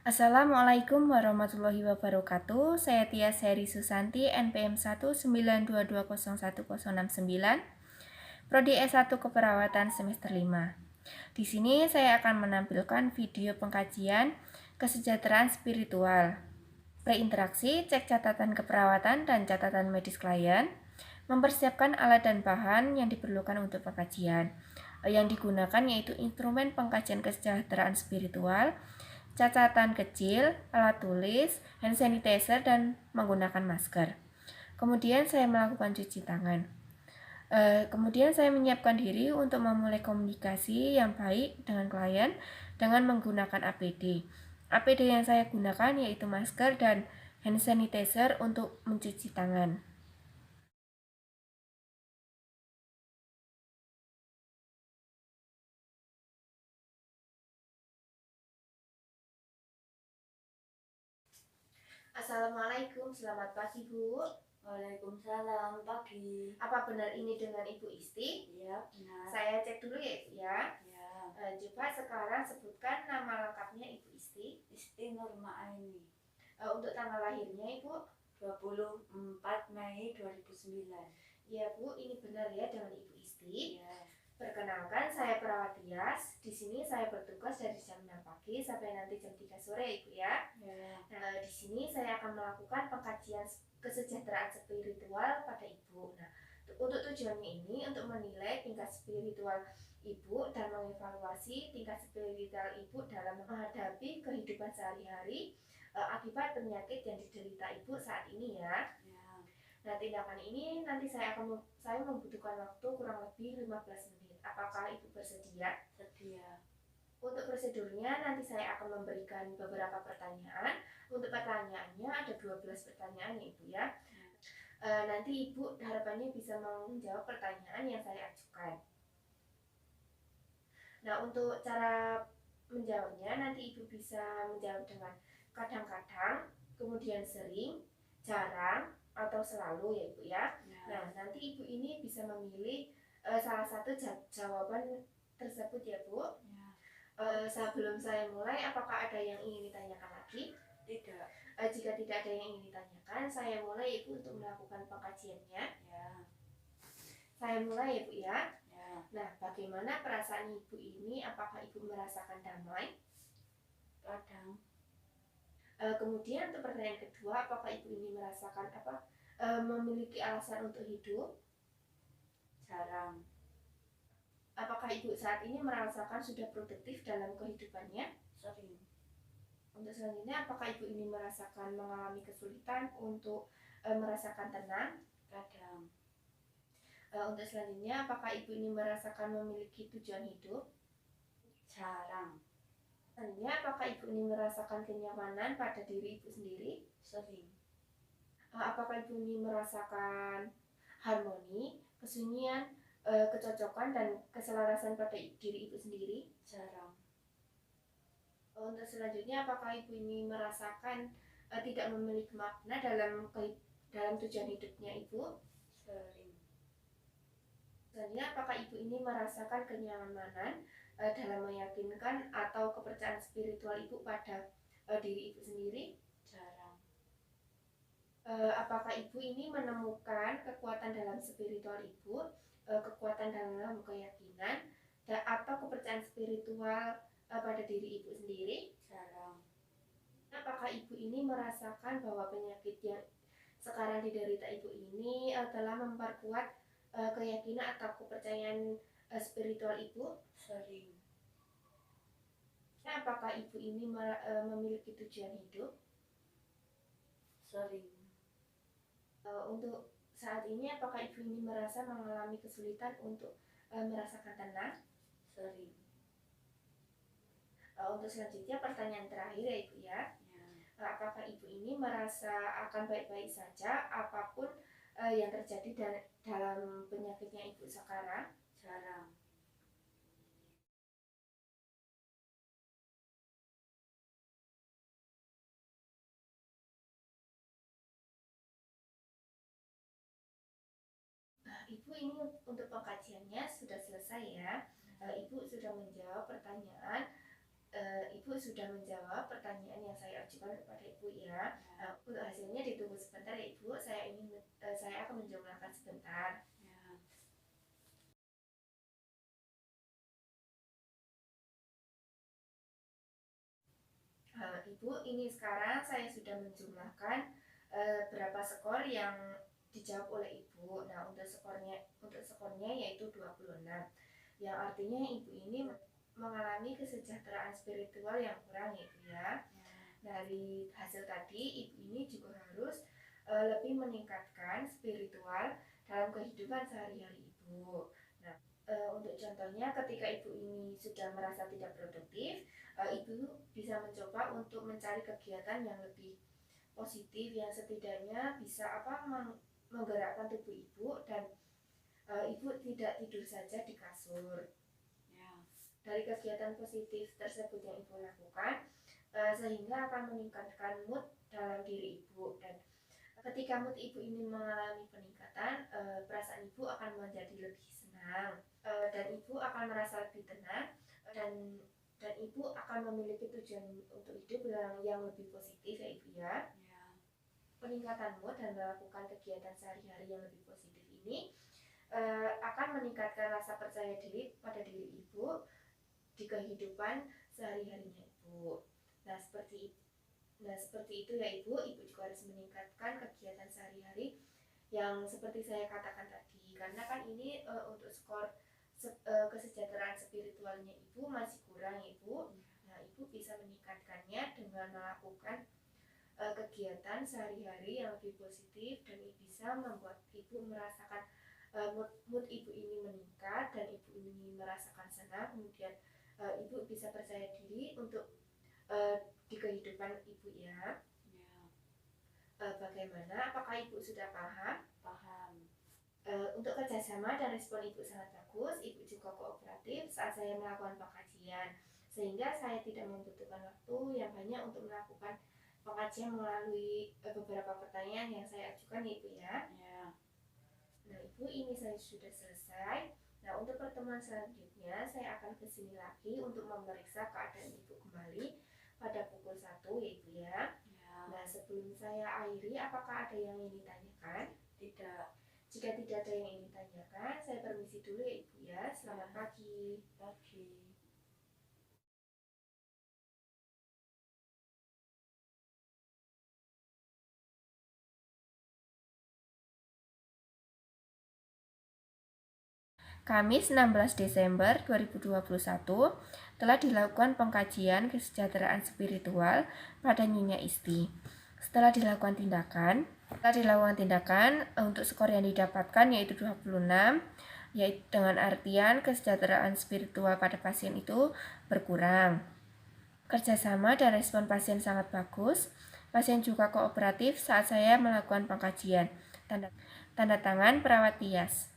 Assalamualaikum warahmatullahi wabarakatuh. Saya Tia Seri Susanti, NPM 192201069, Prodi S1 Keperawatan semester 5. Di sini saya akan menampilkan video pengkajian kesejahteraan spiritual, preinteraksi, cek catatan keperawatan dan catatan medis klien, mempersiapkan alat dan bahan yang diperlukan untuk pengkajian. Yang digunakan yaitu instrumen pengkajian kesejahteraan spiritual, catatan kecil, alat tulis, hand sanitizer, dan menggunakan masker. Kemudian saya melakukan cuci tangan. Kemudian saya menyiapkan diri untuk memulai komunikasi yang baik dengan klien dengan menggunakan APD. APD yang saya gunakan yaitu masker dan hand sanitizer untuk mencuci tangan. Assalamualaikum, selamat pagi Bu. Waalaikumsalam, pagi. Apa benar ini dengan Ibu Isti? Iya, benar. Saya cek dulu ya Ibu ya. Ya, Coba sekarang sebutkan nama lengkapnya Ibu Isti. Isti Nurma Aini. Untuk tanggal lahirnya Ibu? 24 Mei 2009. Ya Bu, ini benar ya dengan Ibu Isti. Ya. Perkenalkan, saya perawat Tias. Di sini saya bertugas dari jam 6 pagi sampai nanti jam 3 sore Ibu ya. Ya. Nah, di sini saya akan melakukan pengkajian kesejahteraan spiritual pada Ibu. Nah, untuk tujuannya ini untuk menilai tingkat spiritual Ibu dan mengevaluasi tingkat spiritual Ibu dalam menghadapi kehidupan sehari-hari akibat penyakit yang diderita Ibu saat ini ya. Ya. Nah, tindakan ini nanti saya membutuhkan waktu kurang lebih 15 menit. Apakah Ibu bersedia? Sedia. Untuk prosedurnya nanti saya akan memberikan beberapa pertanyaan. Untuk pertanyaannya ada 12 pertanyaan ya Ibu ya. Nanti Ibu harapannya bisa menjawab pertanyaan yang saya ajukan. Nah, untuk cara menjawabnya nanti Ibu bisa menjawab dengan kadang-kadang, kemudian sering, jarang, atau selalu ya Ibu ya. Ya. Nah, nanti Ibu ini bisa memilih salah satu jawaban tersebut ya Bu. Ya. Sebelum saya mulai, apakah ada yang ingin ditanyakan lagi? Tidak. Jika tidak ada yang ingin ditanyakan, saya mulai Ibu untuk melakukan pengkajiannya. Ya. Saya mulai ya Bu ya. Ya. Nah, bagaimana perasaan Ibu ini? Apakah Ibu merasakan damai? Kadang. Kemudian untuk pertanyaan kedua, apakah Ibu ini merasakan memiliki alasan untuk hidup? Jarang. Apakah Ibu saat ini merasakan sudah produktif dalam kehidupannya? Sering. Untuk selanjutnya, apakah Ibu ini merasakan mengalami kesulitan untuk merasakan tenang? Kadang. Untuk selanjutnya, apakah Ibu ini merasakan memiliki tujuan hidup? Jarang. Selanjutnya, apakah Ibu ini merasakan kenyamanan pada diri Ibu sendiri? Sering. Apakah Ibu ini merasakan harmoni, kesunyian, kecocokan, dan keselarasan pada diri Ibu sendiri? Jarang. Untuk selanjutnya, apakah Ibu ini merasakan tidak memiliki makna dalam tujuan hidupnya Ibu? Sering. Selanjutnya, apakah Ibu ini merasakan kenyamanan dalam meyakinkan atau kepercayaan spiritual Ibu pada diri Ibu sendiri? Jarang. Apakah Ibu ini menemukan kekuatan dalam spiritual Ibu, kekuatan dalam keyakinan, atau kepercayaan spiritual pada diri Ibu sendiri? Jarang. Apakah Ibu ini merasakan bahwa penyakit yang sekarang diderita Ibu ini telah memperkuat keyakinan atau kepercayaan spiritual Ibu? Sering. Apakah Ibu ini memiliki tujuan hidup? Sering. Untuk saat ini, apakah Ibu ini merasa mengalami kesulitan untuk merasakan tenang? Sering. Untuk selanjutnya, pertanyaan terakhir ya Ibu ya. Ya. Apakah Ibu ini merasa akan baik-baik saja apapun yang terjadi dalam penyakitnya Ibu sekarang? Jarang. Ibu ini untuk pengkajiannya sudah selesai ya. Ibu sudah menjawab pertanyaan Ibu sudah menjawab pertanyaan yang saya ajukan kepada Ibu ya. Untuk hasilnya ditunggu sebentar ya Ibu. Saya akan menjumlahkan sebentar. Ya. Ibu, ini sekarang saya sudah menjumlahkan berapa skor yang dijawab oleh Ibu. Nah, untuk skornya yaitu 26. Yang artinya Ibu ini mengalami kesejahteraan spiritual yang kurang ya Ibu ya. Dari hasil tadi, Ibu ini juga harus lebih meningkatkan spiritual dalam kehidupan sehari-hari Ibu. Nah, untuk contohnya ketika Ibu ini sudah merasa tidak produktif, Ibu bisa mencoba untuk mencari kegiatan yang lebih positif yang setidaknya bisa menggerakkan tubuh Ibu dan Ibu tidak tidur saja di kasur. Ya. Dari kegiatan positif tersebut yang Ibu lakukan, sehingga akan meningkatkan mood dalam diri Ibu, dan ketika mood Ibu ini mengalami peningkatan, perasaan Ibu akan menjadi lebih senang, dan Ibu akan merasa lebih tenang, dan Ibu akan memiliki tujuan untuk hidup yang lebih positif ya Ibu ya. Ya. Peningkatan mood dan melakukan kegiatan sehari-hari yang lebih positif ini akan meningkatkan rasa percaya diri pada diri Ibu di kehidupan sehari-harinya Ibu. Nah, seperti itu ya Ibu. Ibu juga harus meningkatkan kegiatan sehari-hari yang seperti saya katakan tadi. Karena kan ini untuk skor kesejahteraan spiritualnya Ibu masih kurang Ibu. Nah, Ibu bisa meningkatkannya dengan melakukan kegiatan sehari-hari yang lebih positif, dan bisa membuat Ibu merasakan mood Ibu ini meningkat dan Ibu ini merasakan senang. Kemudian Ibu bisa percaya diri untuk di kehidupan Ibu ya. Bagaimana? Apakah Ibu sudah paham? Paham. Untuk kerjasama dan respon Ibu sangat bagus. Ibu juga kooperatif saat saya melakukan pengkajian, sehingga saya tidak membutuhkan waktu yang banyak untuk melakukan pengkajian melalui beberapa pertanyaan yang saya ajukan Ibu ya. Ya. Nah Ibu, ini saya sudah selesai. Nah, untuk pertemuan selanjutnya saya akan kesini lagi untuk memeriksa keadaan Ibu kembali pada pukul 1 ya Ibu ya. Ya. Nah, sebelum saya akhiri, apakah ada yang ingin ditanyakan? Tidak. Jika tidak ada yang ingin ditanyakan, saya permisi dulu ya Ibu ya. Selamat pagi. Pagi. Kamis 16 Desember 2021 telah dilakukan pengkajian kesejahteraan spiritual pada Nyonya Isti. Setelah dilakukan tindakan untuk skor yang didapatkan yaitu 26, yaitu dengan artian kesejahteraan spiritual pada pasien itu berkurang. Kerjasama dan respon pasien sangat bagus. Pasien juga kooperatif saat saya melakukan pengkajian. Tanda tangan perawat Tias.